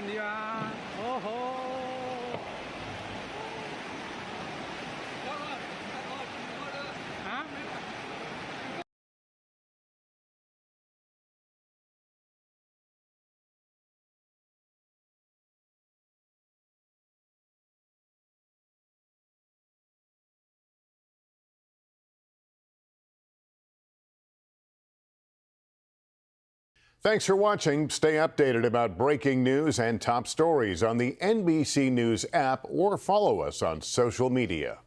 กันดีว่าโอ้โห Thanks for watching. Stay updated about breaking news and top stories on the NBC News app or follow us on social media.